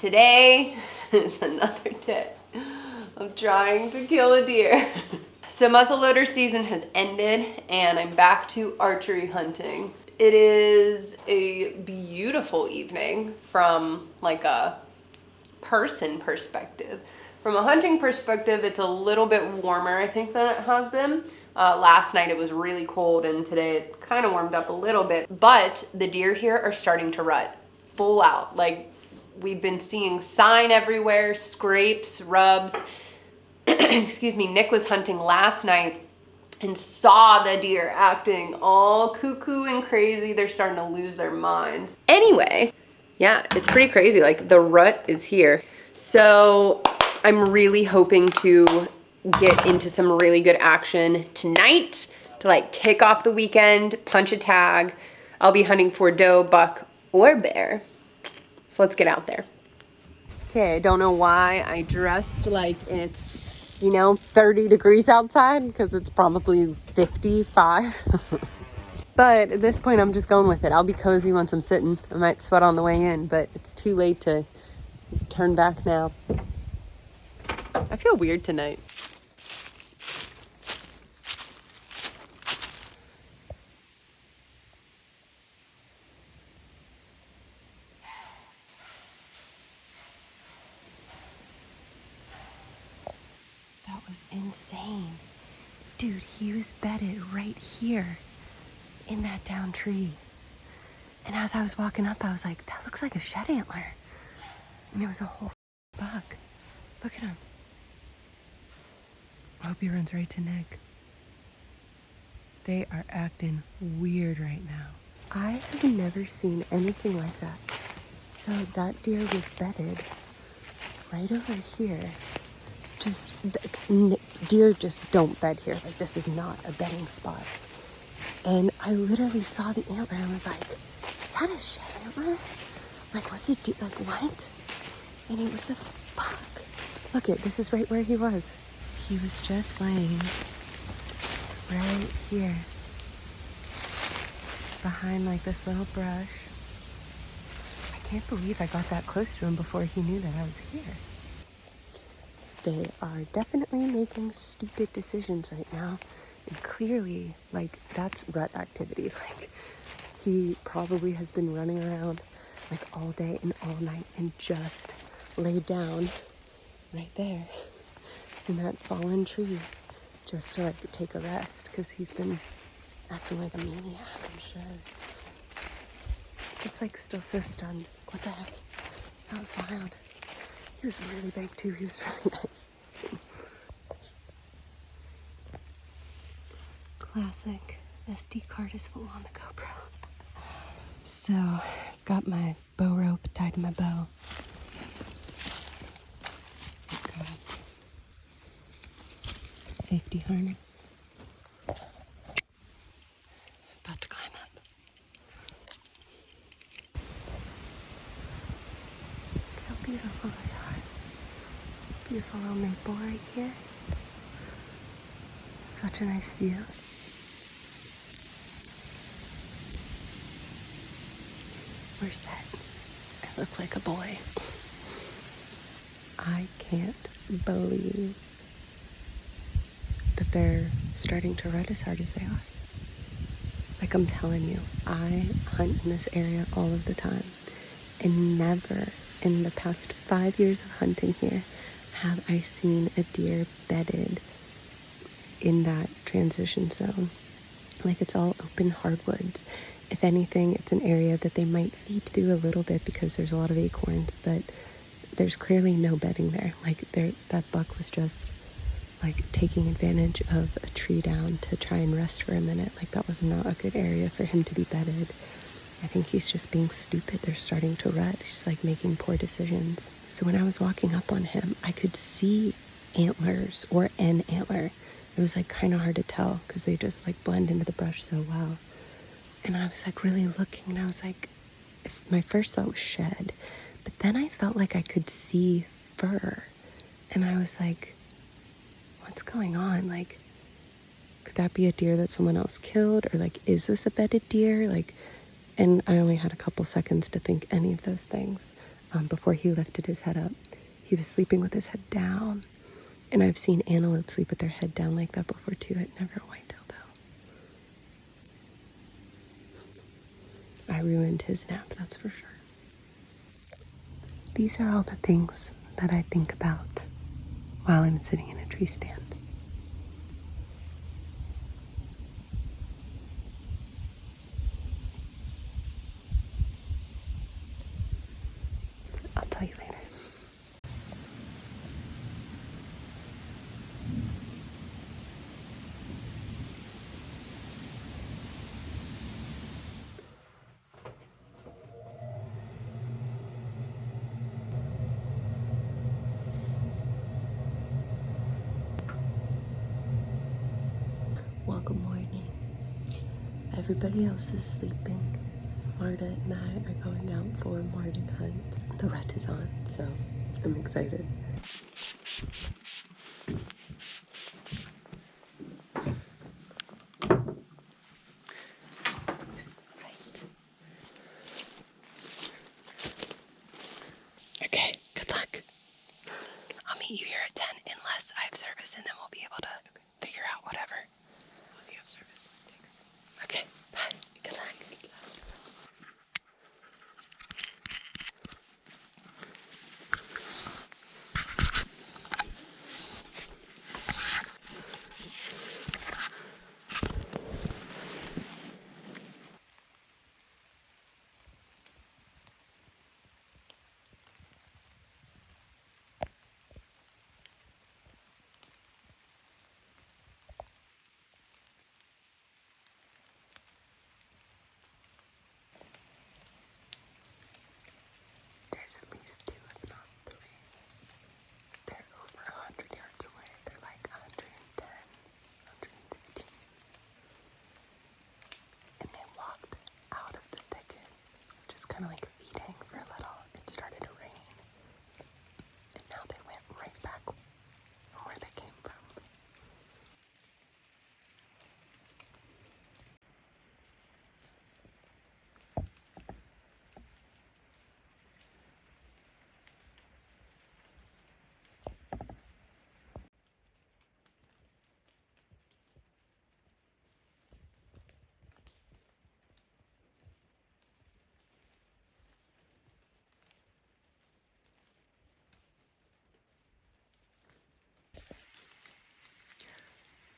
Today is another day of trying to kill a deer. So muzzleloader season has ended and I'm back to archery hunting. It is a beautiful evening from like a person perspective. From a hunting perspective, it's a little bit warmer, I think, than it has been. Last night it was really cold and today it kind of warmed up a little bit, but the deer here are starting to rut full out. Like, we've been seeing sign everywhere, scrapes, rubs. Excuse me, Nick was hunting last night and saw the deer acting all cuckoo and crazy. They're starting to lose their minds. Anyway, yeah, it's pretty crazy. Like, the rut is here. So I'm really hoping to get into some really good action tonight to like kick off the weekend, punch a tag. I'll be hunting for doe, buck, or bear. So let's get out there. Okay, I don't know why I dressed like it's, 30 degrees outside, because it's probably 55. But at this point, I'm just going with it. I'll be cozy once I'm sitting. I might sweat on the way in, but it's too late to turn back now. I feel weird tonight. That was insane. Dude, he was bedded right here in that down tree. And as I was walking up, I was like, that looks like a shed antler. And it was a whole buck. Look at him. I hope he runs right to Nick. They are acting weird right now. I have never seen anything like that. So that deer was bedded right over here. Deer just don't bed here. Like, this is not a bedding spot. And I literally saw the antler and was like, is that a shed antler? Like, what's it do? Like, what? And it was a buck. Look it, this is right where he was. He was just laying right here behind like this little brush. I can't believe I got that close to him before he knew that I was here. They are definitely making stupid decisions right now. And clearly, like, that's rut activity. Like, he probably has been running around like all day and all night and just laid down right there in that fallen tree just to like take a rest, because he's been acting like a maniac, I'm sure. Just like still so stunned. What the heck? That was wild. He was really big too. He was really nice. Classic. SD card is full on the GoPro. So, got my bow rope tied to my bow. Got safety harness. About to climb up. Look how beautiful they are. Beautiful little maple right here. Such a nice view. Where's that? I look like a boy. I can't believe that they're starting to rut as hard as they are. Like, I'm telling you, I hunt in this area all of the time, and never in the past 5 years of hunting here have I seen a deer bedded in that transition zone. Like, it's all open hardwoods. If anything, it's an area that they might feed through a little bit because there's a lot of acorns, but there's clearly no bedding there. Like, that buck was just like taking advantage of a tree down to try and rest for a minute. Like, that was not a good area for him to be bedded. I think he's just being stupid. They're starting to rut. He's like making poor decisions. So when I was walking up on him, I could see antlers or an antler. It was like kind of hard to tell because they just like blend into the brush so well. And I was like really looking, and I was like, my first thought was shed, but then I felt like I could see fur, and I was like, what's going on? Like, could that be a deer that someone else killed? Or like, is this a bedded deer? Like, and I only had a couple seconds to think any of those things. before he lifted his head up. He was sleeping with his head down. And I've seen antelopes sleep with their head down like that before too. It never a whitetail though. I ruined his nap, that's for sure. These are all the things that I think about while I'm sitting in a tree stand. I'll tell you later. Well, good morning. Everybody else is sleeping. Marta and I are going out for a morning hunt. The rut is on, so I'm excited. Right. Okay, good luck. I'll meet you here at 10 unless I have service, and then we'll be able to figure out whatever. Well, if you have service, text me. Okay, bye. Good luck. There's at least 2, if not 3. They're over 100 yards away. They're like 110, 115. And they walked out of the thicket, just kind of like feeding for a little. It started to rain. And now they went right back from where they came from.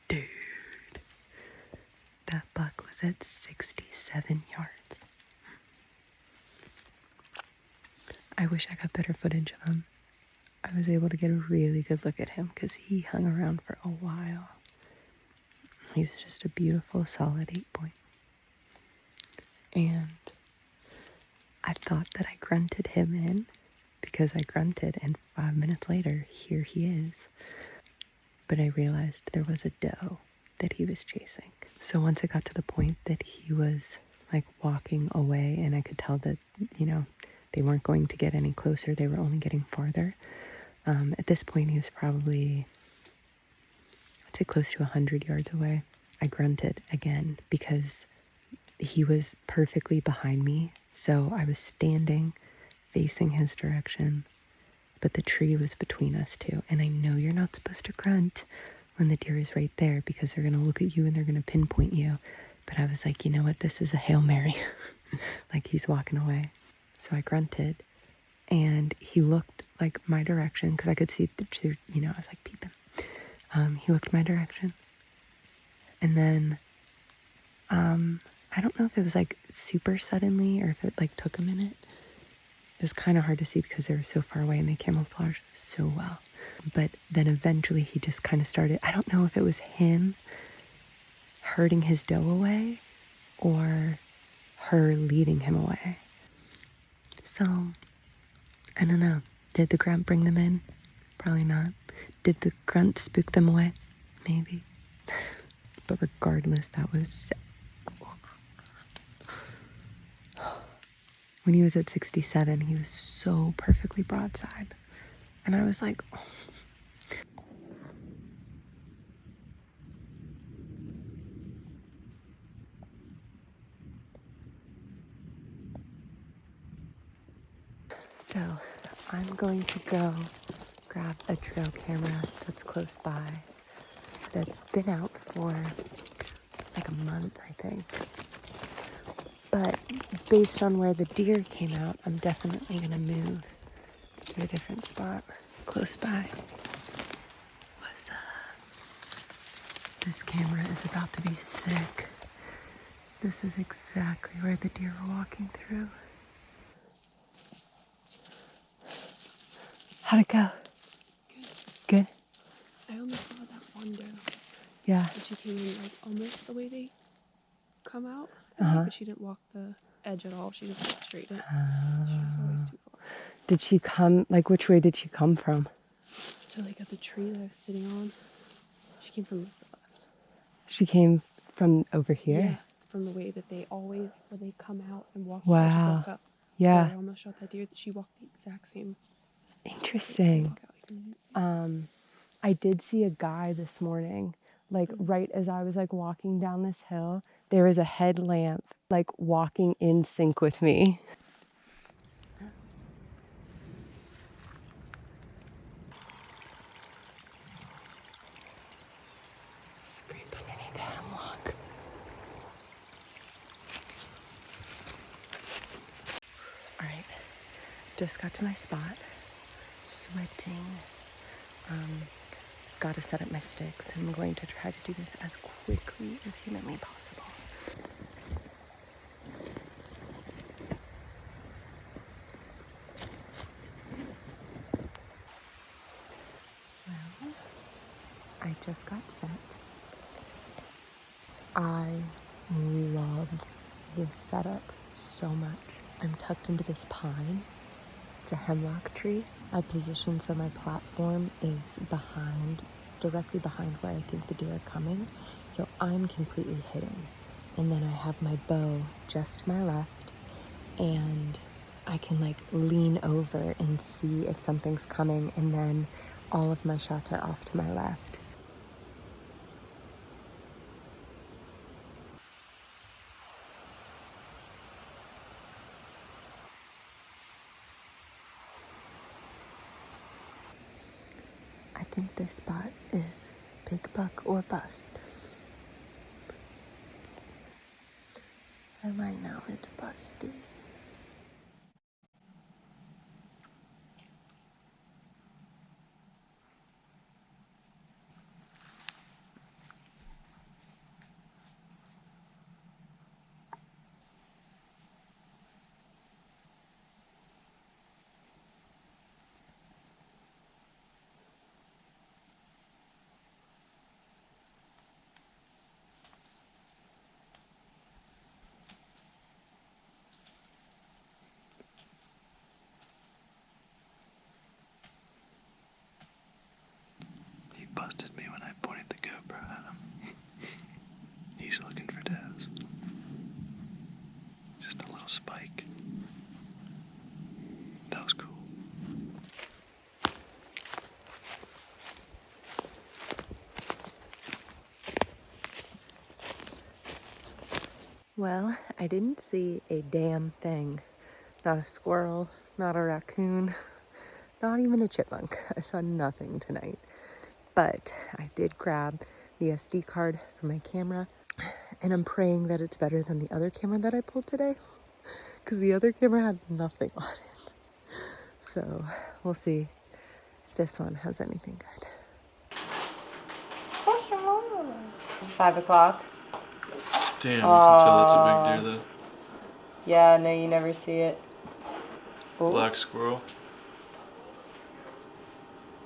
Dude, that buck was at 67 yards. I wish I got better footage of him. I was able to get a really good look at him because he hung around for a while. He was just a beautiful, solid 8-point. And I thought that I grunted him in because I grunted, and 5 minutes later, here he is. But I realized there was a doe that he was chasing. So once it got to the point that he was like walking away and I could tell that, they weren't going to get any closer, they were only getting farther. At this point, he was probably, I'd say close to 100 yards away. I grunted again because he was perfectly behind me. So I was standing facing his direction, but the tree was between us two. And I know you're not supposed to grunt when the deer is right there because they're going to look at you and they're going to pinpoint you. But I was like, you know what? This is a Hail Mary. Like he's walking away. So I grunted and he looked like my direction because I could see, I was like peeping. He looked my direction. And then, I don't know if it was like super suddenly or if it like took a minute. It was kind of hard to see because they were so far away and they camouflaged so well. But then eventually he just kind of started, I don't know if it was him herding his doe away or her leading him away. So, I don't know. Did the grunt bring them in? Probably not. Did the grunt spook them away? Maybe. But regardless, that was sick. When he was at 67, he was so perfectly broadside. And I was like, oh. So I'm going to go grab a trail camera that's close by, that's been out for like a month, I think. But based on where the deer came out, I'm definitely gonna move to a different spot close by. What's up? This camera is about to be sick. This is exactly where the deer were walking through. How'd it go? Good? I only saw that one doe. Yeah. And she came in like almost the way they come out. But she didn't walk the edge at all. She just walked straight in. She was always too far. Did she come, like which way did she come from? To like at the tree that I was sitting on. She came from the left. She came from over here? Yeah, from the way that they always, where they come out and walk, Wow. walk up. Yeah. Where I almost shot that deer. She walked the exact same. Interesting. I did see a guy this morning, like right as I was like walking down this hill, there was a headlamp like walking in sync with me. Scrape underneath the hemlock. All right, just got to my spot, sweating. Got to set up my sticks, and I'm going to try to do this as quickly as humanly possible. Well, I just got set. I love this setup so much. I'm tucked into this pine. It's a hemlock tree. I positioned so my platform is directly behind where I think the deer are coming. So I'm completely hidden. And then I have my bow just to my left, and I can like lean over and see if something's coming, and then all of my shots are off to my left. I think this spot is big buck or bust. And right now it's busted. He busted me when I pointed the GoPro at him. He's looking for Dez. Just a little spike. That was cool. Well, I didn't see a damn thing. Not a squirrel, not a raccoon, not even a chipmunk. I saw nothing tonight. But I did grab the SD card for my camera, and I'm praying that it's better than the other camera that I pulled today, because the other camera had nothing on it. So we'll see if this one has anything good. 5 o'clock. Damn, you can tell that's a big deer though. Yeah, no, you never see it. Ooh. Black squirrel.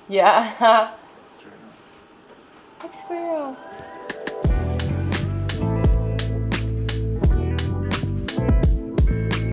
Yeah. Big squirrel.